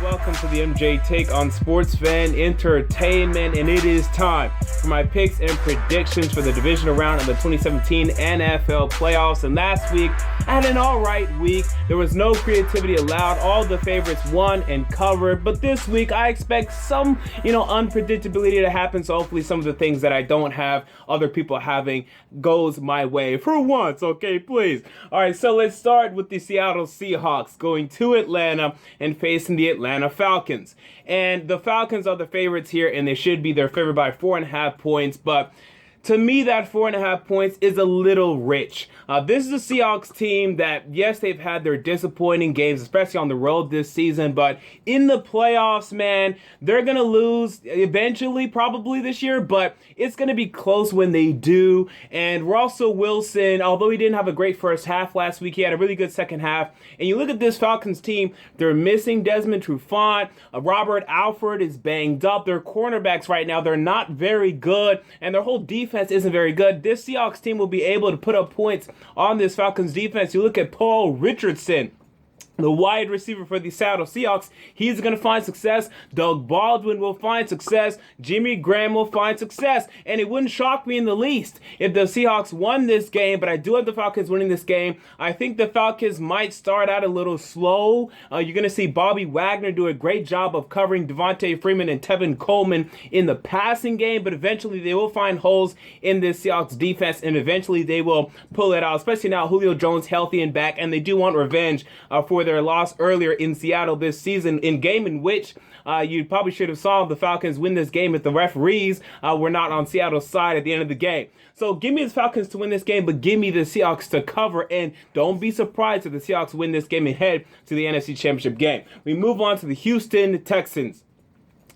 welcome to the MJ Take on Sports Fan Entertainment, and it is time for my picks and predictions for the divisional round of the 2017 NFL playoffs. And last week, I had an alright week. There was no creativity allowed. All the favorites won and covered. But this week, I expect some, unpredictability to happen. So hopefully some of the things that I don't have other people having goes my way for once. Okay, please. All right, so let's start with the Seattle Seahawks going to Atlanta and facing the Atlanta Falcons. And the Falcons are the favorites here, and they should be. They're favored by 4.5 points, but to me, that 4.5 points is a little rich. This is a Seahawks team that, yes, they've had their disappointing games, especially on the road this season, but in the playoffs, man, they're going to lose eventually, probably this year, but it's going to be close when they do. And Russell Wilson, although he didn't have a great first half last week, he had a really good second half. And you look at this Falcons team, they're missing Desmond Trufant. Robert Alford is banged up. Their cornerbacks right now, they're not very good, and their whole defense isn't very good. This Seahawks team will be able to put up points on this Falcons defense. You look at Paul Richardson, the wide receiver for the Seattle Seahawks. He's going to find success. Doug Baldwin will find success. Jimmy Graham will find success. And it wouldn't shock me in the least if the Seahawks won this game, but I do have the Falcons winning this game. I think the Falcons might start out a little slow. You're going to see Bobby Wagner do a great job of covering Devontae Freeman and Tevin Coleman in the passing game, but eventually they will find holes in this Seahawks defense, and eventually they will pull it out, especially now Julio Jones healthy and back, and they do want revenge for their loss earlier in Seattle this season, in game in which you probably should have saw the Falcons win this game if the referees were not on Seattle's side at the end of the game. So give me the Falcons to win this game, but give me the Seahawks to cover, and don't be surprised if the Seahawks win this game and head to the NFC Championship game. We move on to the Houston Texans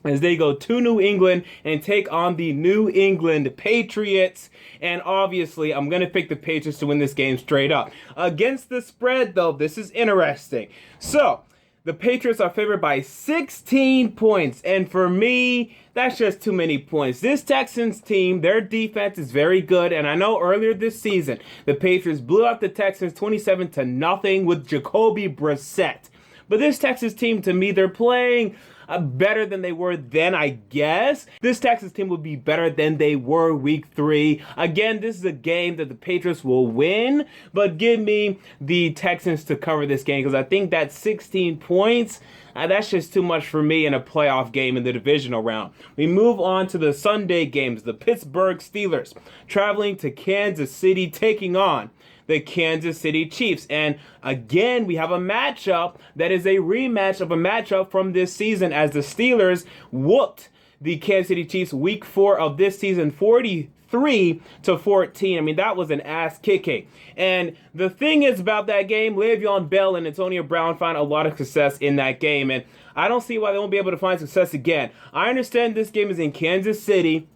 as they go to New England and take on the New England Patriots. And obviously, I'm going to pick the Patriots to win this game straight up. Against the spread, though, this is interesting. So, the Patriots are favored by 16 points. And for me, that's just too many points. This Texans team, their defense is very good. And I know earlier this season, the Patriots blew out the Texans 27-0 with Jacoby Brissett. But this Texas team, to me, they're playing better than they were then, I guess. This Texas team would be better than they were week 3. Again, this is a game that the Patriots will win, but give me the Texans to cover this game because I think that 16 points, that's just too much for me in a playoff game in the divisional round. We move on to the Sunday games. The Pittsburgh Steelers traveling to Kansas City, taking on the Kansas City Chiefs. And again, we have a matchup that is a rematch of a matchup from this season, as the Steelers whooped the Kansas City Chiefs week 4 of this season 43-14. I mean, that was an ass kicking. And the thing is about that game, Le'Veon Bell and Antonio Brown found a lot of success in that game, and I don't see why they won't be able to find success again. I understand this game is in Kansas City,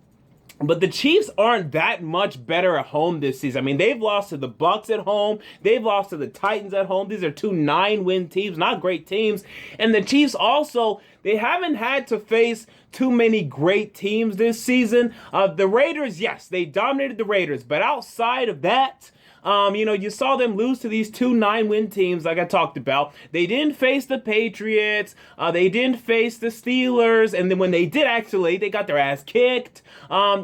but the Chiefs aren't that much better at home this season. I mean, they've lost to the Bucs at home. They've lost to the Titans at home. These are 2 9-win teams, not great teams. And the Chiefs also, they haven't had to face too many great teams this season. The Raiders, yes, they dominated the Raiders. But outside of that, you saw them lose to these 2 9-win teams like I talked about. They didn't face the Patriots. They didn't face the Steelers. And then when they did, actually, they got their ass kicked.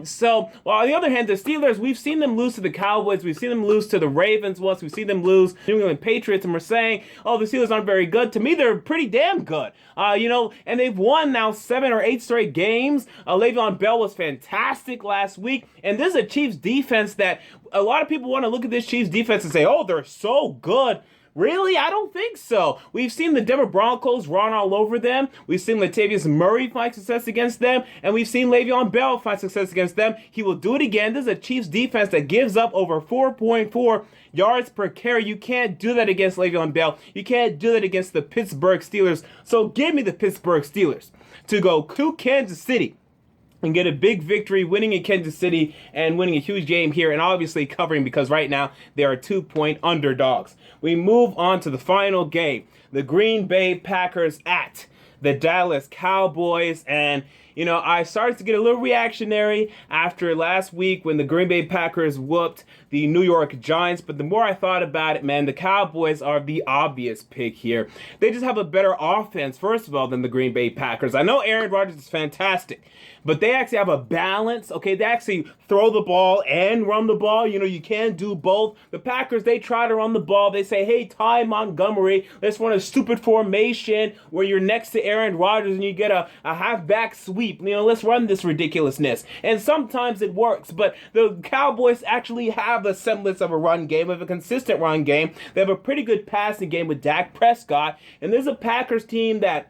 So, while on the other hand, the Steelers, we've seen them lose to the Cowboys. We've seen them lose to the Ravens once. We've seen them lose to New England Patriots. And we're saying, oh, the Steelers aren't very good. To me, they're pretty damn good. And they've won now 7 or 8 straight games. Le'Veon Bell was fantastic last week. And this is a Chiefs defense that a lot of people want to look at this Chiefs defense and say, oh, they're so good. Really? I don't think so. We've seen the Denver Broncos run all over them. We've seen Latavius Murray find success against them. And we've seen Le'Veon Bell find success against them. He will do it again. This is a Chiefs defense that gives up over 4.4 yards per carry. You can't do that against Le'Veon Bell. You can't do that against the Pittsburgh Steelers. So give me the Pittsburgh Steelers to go to Kansas City and get a big victory, winning in Kansas City and winning a huge game here, and obviously covering because right now they are 2-point underdogs. We move on to the final game, the Green Bay Packers at the Dallas Cowboys, and I started to get a little reactionary after last week when the Green Bay Packers whooped the New York Giants. But the more I thought about it, man, the Cowboys are the obvious pick here. They just have a better offense, first of all, than the Green Bay Packers. I know Aaron Rodgers is fantastic, but they actually have a balance. Okay, they actually throw the ball and run the ball. You know, you can't do both. The Packers, they try to run the ball. They say, hey, Ty Montgomery, let's run a stupid formation where you're next to Aaron Rodgers and you get a halfback sweep. You know, let's run this ridiculousness. And sometimes it works, but the Cowboys actually have a semblance of a run game, of a consistent run game. They have a pretty good passing game with Dak Prescott. And there's a Packers team that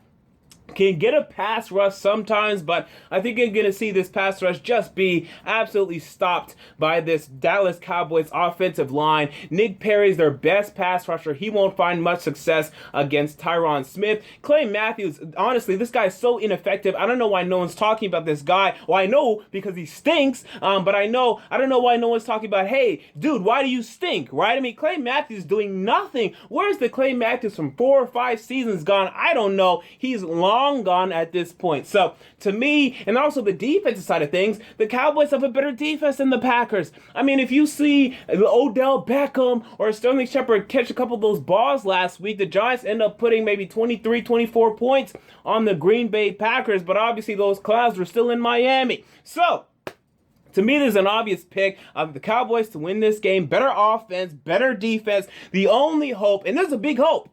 can get a pass rush sometimes, but I think you're going to see this pass rush just be absolutely stopped by this Dallas Cowboys offensive line. Nick Perry's their best pass rusher. He won't find much success against Tyron Smith. Clay Matthews, honestly, this guy is so ineffective. I don't know why no one's talking about this guy. Well, I know because he stinks, but I don't know why no one's talking about, hey, dude, why do you stink, right? I mean, Clay Matthews doing nothing. Where's the Clay Matthews from 4 or 5 seasons gone? I don't know. He's long gone at this point. So to me, and also the defensive side of things, the Cowboys have a better defense than the Packers. I mean, if you see Odell Beckham or Sterling Shepard catch a couple of those balls last week, the Giants end up putting maybe 23, 24 points on the Green Bay Packers, but obviously those clouds were still in Miami. So to me, there's an obvious pick of the Cowboys to win this game. Better offense, better defense. The only hope, and there's a big hope,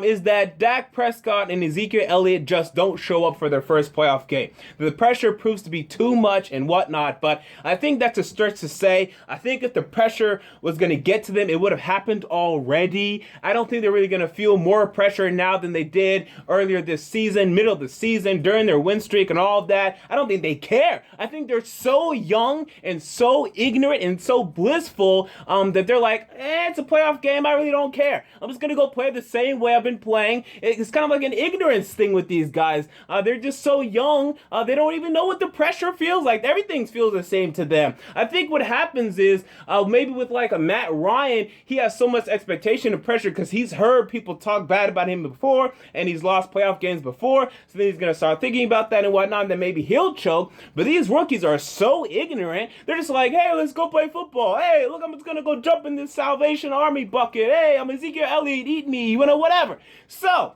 is that Dak Prescott and Ezekiel Elliott just don't show up for their first playoff game. The pressure proves to be too much and whatnot, but I think that's a stretch to say. I think if the pressure was going to get to them, it would have happened already. I don't think they're really going to feel more pressure now than they did earlier this season, middle of the season, during their win streak and all of that. I don't think they care. I think they're so young and so ignorant and so blissful that they're like, it's a playoff game. I really don't care. I'm just going to go play the same way I've been playing. It's kind of like an ignorance thing with these guys. They're just so young. They don't even know what the pressure feels like. Everything feels the same to them. I think what happens is maybe with like a Matt Ryan, he has so much expectation and pressure because he's heard people talk bad about him before and he's lost playoff games before. So then he's going to start thinking about that and whatnot. And then maybe he'll choke. But these rookies are so ignorant. They're just like, hey, let's go play football. Hey, look, I'm just going to go jump in this Salvation Army bucket. Hey, I'm Ezekiel Elliott. Eat me. You know, whatever. So,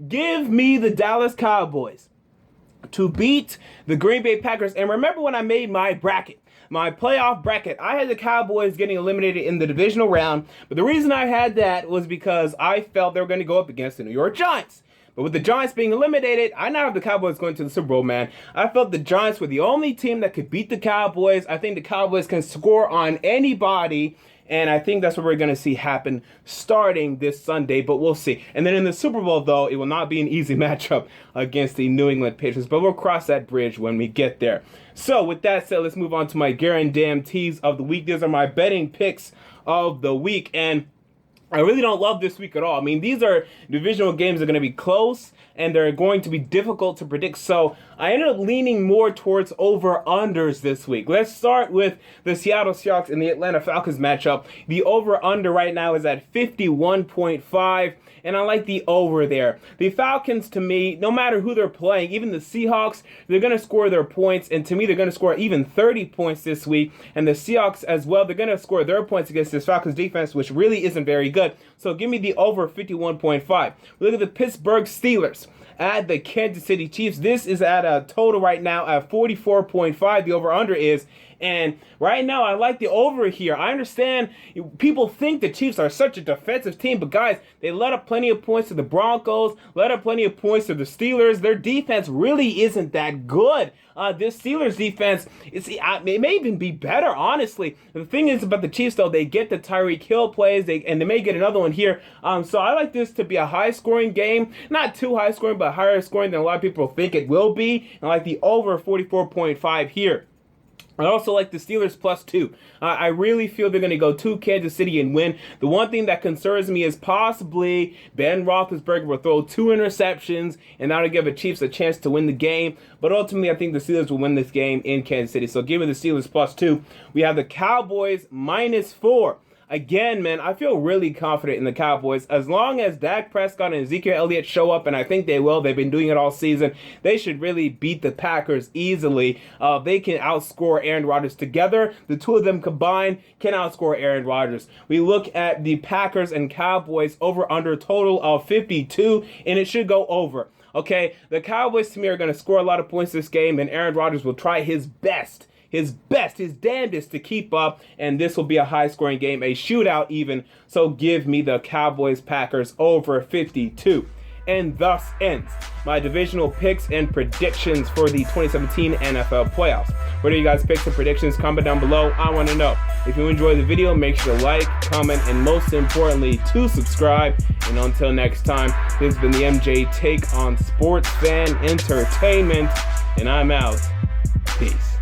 give me the Dallas Cowboys to beat the Green Bay Packers. And remember when I made my bracket, my playoff bracket, I had the Cowboys getting eliminated in the divisional round. But the reason I had that was because I felt they were going to go up against the New York Giants. But with the Giants being eliminated, I now have the Cowboys going to the Super Bowl, man. I felt the Giants were the only team that could beat the Cowboys. I think the Cowboys can score on anybody. And I think that's what we're going to see happen starting this Sunday, but we'll see. And then in the Super Bowl, though, it will not be an easy matchup against the New England Patriots, but we'll cross that bridge when we get there. So with that said, let's move on to my Guaran-damn-tees of the week. These are my betting picks of the week, and I really don't love this week at all. I mean, these are divisional games that are going to be close, and they're going to be difficult to predict. So I ended up leaning more towards over-unders this week. Let's start with the Seattle Seahawks and the Atlanta Falcons matchup. The over-under right now is at 51.5. And I like the over there. The Falcons, to me, no matter who they're playing, even the Seahawks, they're going to score their points. And to me, they're going to score even 30 points this week. And the Seahawks as well, they're going to score their points against this Falcons defense, which really isn't very good. So give me the over 51.5. Look at the Pittsburgh Steelers at the Kansas City Chiefs. This is at a total right now at 44.5. The over-under is. And right now, I like the over here. I understand people think the Chiefs are such a defensive team, but guys, they let up plenty of points to the Broncos, let up plenty of points to the Steelers. Their defense really isn't that good. This Steelers defense, it may even be better, honestly. The thing is about the Chiefs, though, they get the Tyreek Hill plays, and they may get another one here. So I like this to be a high-scoring game. Not too high-scoring, but higher scoring than a lot of people think it will be. And I like the over 44.5 here. I also like the Steelers +2. I really feel they're going to go to Kansas City and win. The one thing that concerns me is possibly Ben Roethlisberger will throw 2 interceptions, and that'll give the Chiefs a chance to win the game. But ultimately, I think the Steelers will win this game in Kansas City. So give me the Steelers +2. We have the Cowboys -4. again, man, I feel really confident in the Cowboys. As long as Dak Prescott and Ezekiel Elliott show up, and I think they will, they've been doing it all season, they should really beat the Packers easily. They can outscore Aaron Rodgers together. The two of them combined can outscore Aaron Rodgers. We look at the Packers and Cowboys over-under total of 52, and it should go over. Okay, the Cowboys to me are going to score a lot of points this game, and Aaron Rodgers will try his best, his damnedest to keep up, and this will be a high-scoring game, a shootout even, so give me the Cowboys-Packers over 52. And thus ends my divisional picks and predictions for the 2017 NFL playoffs. What are you guys' picks and predictions? Comment down below. I want to know. If you enjoyed the video, make sure to like, comment, and most importantly, to subscribe. And until next time, this has been the MJ Take on Sports Fan Entertainment, and I'm out. Peace.